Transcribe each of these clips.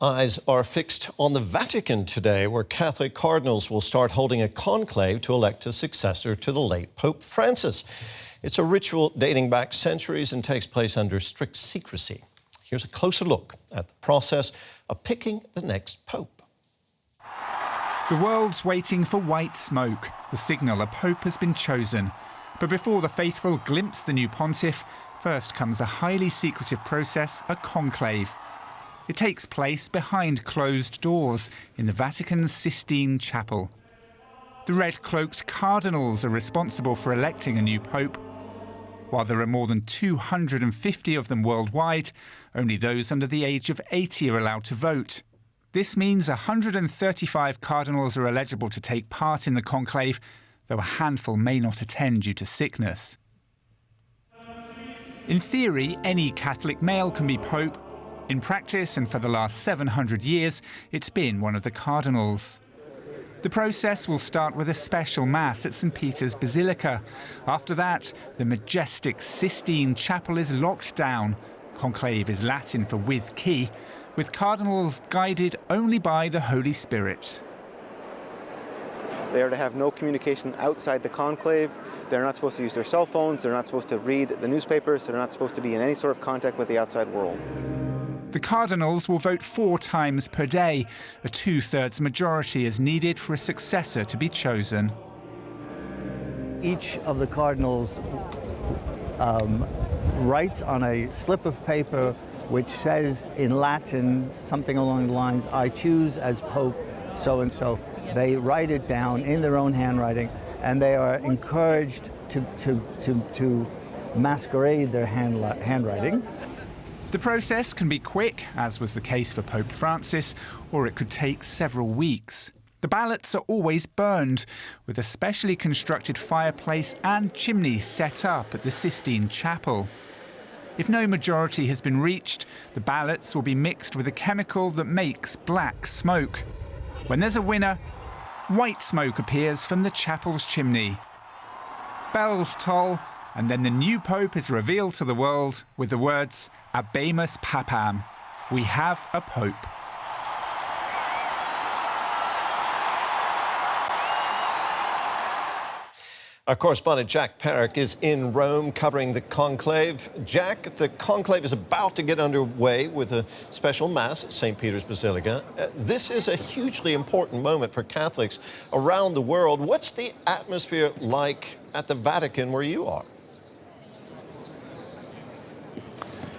Eyes are fixed on the Vatican today, where Catholic cardinals will start holding a conclave to elect a successor to the late Pope Francis. It's a ritual dating back centuries and takes place under strict secrecy. Here's a closer look at the process of picking the next pope. The world's waiting for white smoke, the signal a pope has been chosen. But before the faithful glimpse the new pontiff, first comes a highly secretive process, a conclave. It takes place behind closed doors in the Vatican's Sistine Chapel. The red-cloaked cardinals are responsible for electing a new pope. While there are more than 250 of them worldwide, only those under the age of 80 are allowed to vote. This means 135 cardinals are eligible to take part in the conclave, though a handful may not attend due to sickness. In theory, any Catholic male can be pope. In practice, and for the last 700 years, it's been one of the cardinals. The process will start with a special mass at St. Peter's Basilica. After that, the majestic Sistine Chapel is locked down. Conclave is Latin for with key, with cardinals guided only by the Holy Spirit. They are to have no communication outside the conclave. They're not supposed to use their cell phones. They're not supposed to read the newspapers. They're not supposed to be in any sort of contact with the outside world. The cardinals will vote 4 times per day. A 2/3 majority is needed for a successor to be chosen. Each of the cardinals writes on a slip of paper which says in Latin something along the lines, "I choose as Pope so-and-so." They write it down in their own handwriting, and they are encouraged to masquerade their handwriting. The process can be quick, as was the case for Pope Francis, or it could take several weeks. The ballots are always burned, with a specially constructed fireplace and chimney set up at the Sistine Chapel. If no majority has been reached, the ballots will be mixed with a chemical that makes black smoke. When there's a winner, white smoke appears from the chapel's chimney. Bells toll, and then the new pope is revealed to the world with the words, "Habemus Papam," we have a pope. Our correspondent Jack Perrick is in Rome covering the conclave. Jack, the conclave is about to get underway with a special mass at St. Peter's Basilica. This is a hugely important moment for Catholics around the world. What's the atmosphere like at the Vatican where you are?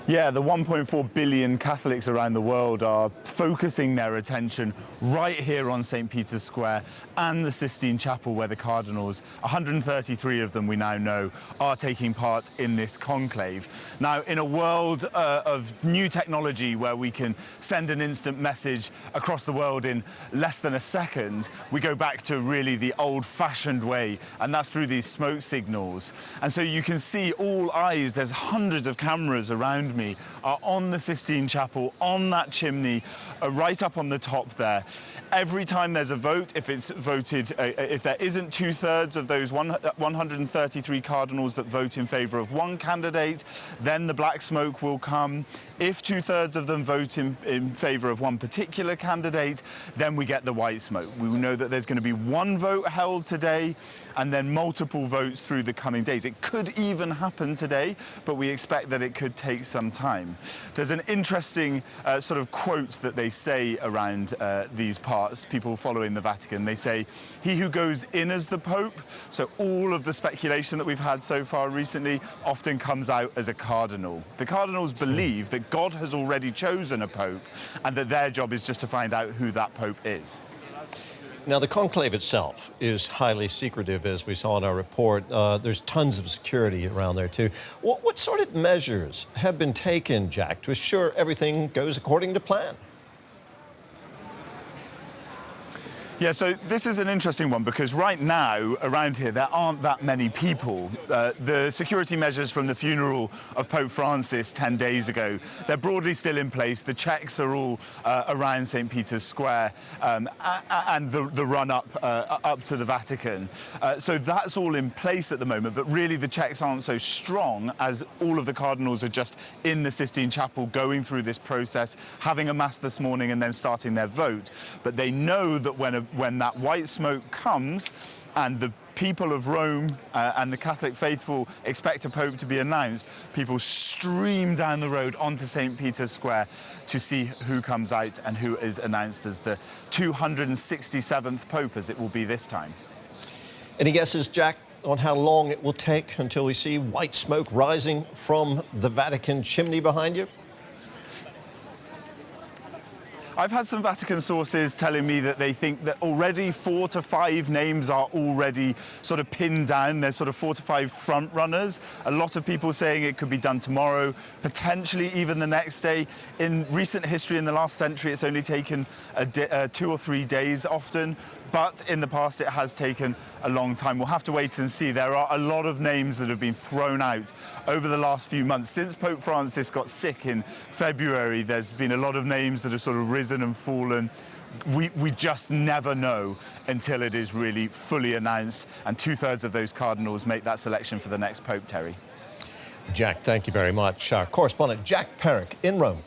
Yeah, the 1.4 billion Catholics around the world are focusing their attention right here on St. Peter's Square and the Sistine Chapel, where the cardinals, 133 of them we now know, are taking part in this conclave. Now, in a world of new technology where we can send an instant message across the world in less than a second, we go back to really the old-fashioned way, and that's through these smoke signals. And so you can see all eyes, there's hundreds of cameras around me, are on the Sistine Chapel, on that chimney, right up on the top there. Every time there's a vote, if it's voted, if there isn't 2/3 of those 133 cardinals that vote in favour of one candidate, then the black smoke will come. If 2/3 of them vote in favour of one particular candidate, then we get the white smoke. We know that there's going to be one vote held today and then multiple votes through the coming days. It could even happen today, but we expect that it could take some time. There's an interesting sort of quote that they say around these parts, people following the Vatican. They say, "He who goes in as the Pope," so all of the speculation that we've had so far recently often comes out as a cardinal. The cardinals believe that God has already chosen a Pope and that their job is just to find out who that Pope is. Now, the conclave itself is highly secretive, as we saw in our report. There's tons of security around there, too. What sort of measures have been taken, Jack, to assure everything goes according to plan? Yeah, so this is an interesting one because right now around here there aren't that many people. The security measures from the funeral of Pope Francis 10 days ago, they're broadly still in place. The checks are all around St. Peter's Square and the run up to the Vatican. So that's all in place at the moment, but really the checks aren't so strong as all of the cardinals are just in the Sistine Chapel going through this process, having a mass this morning and then starting their vote. But they know that when that white smoke comes and the people of Rome and the Catholic faithful expect a pope to be announced, people stream down the road onto St. Peter's Square to see who comes out and who is announced as the 267th pope, as it will be this time. Any guesses, Jack, on how long it will take until we see white smoke rising from the Vatican chimney behind you? I've had some Vatican sources telling me that they think that already 4 to 5 names are already sort of pinned down. There's sort of 4 to 5 front runners. A lot of people saying it could be done tomorrow, potentially even the next day. In recent history, in the last century, it's only taken 2 or 3 days often. But in the past, it has taken a long time. We'll have to wait and see. There are a lot of names that have been thrown out over the last few months. Since Pope Francis got sick in February, there's been a lot of names that have sort of risen and fallen. We just never know until it is really fully announced, and 2/3 of those cardinals make that selection for the next Pope, Terry. Jack, thank you very much. Our correspondent Jack Perrick in Rome.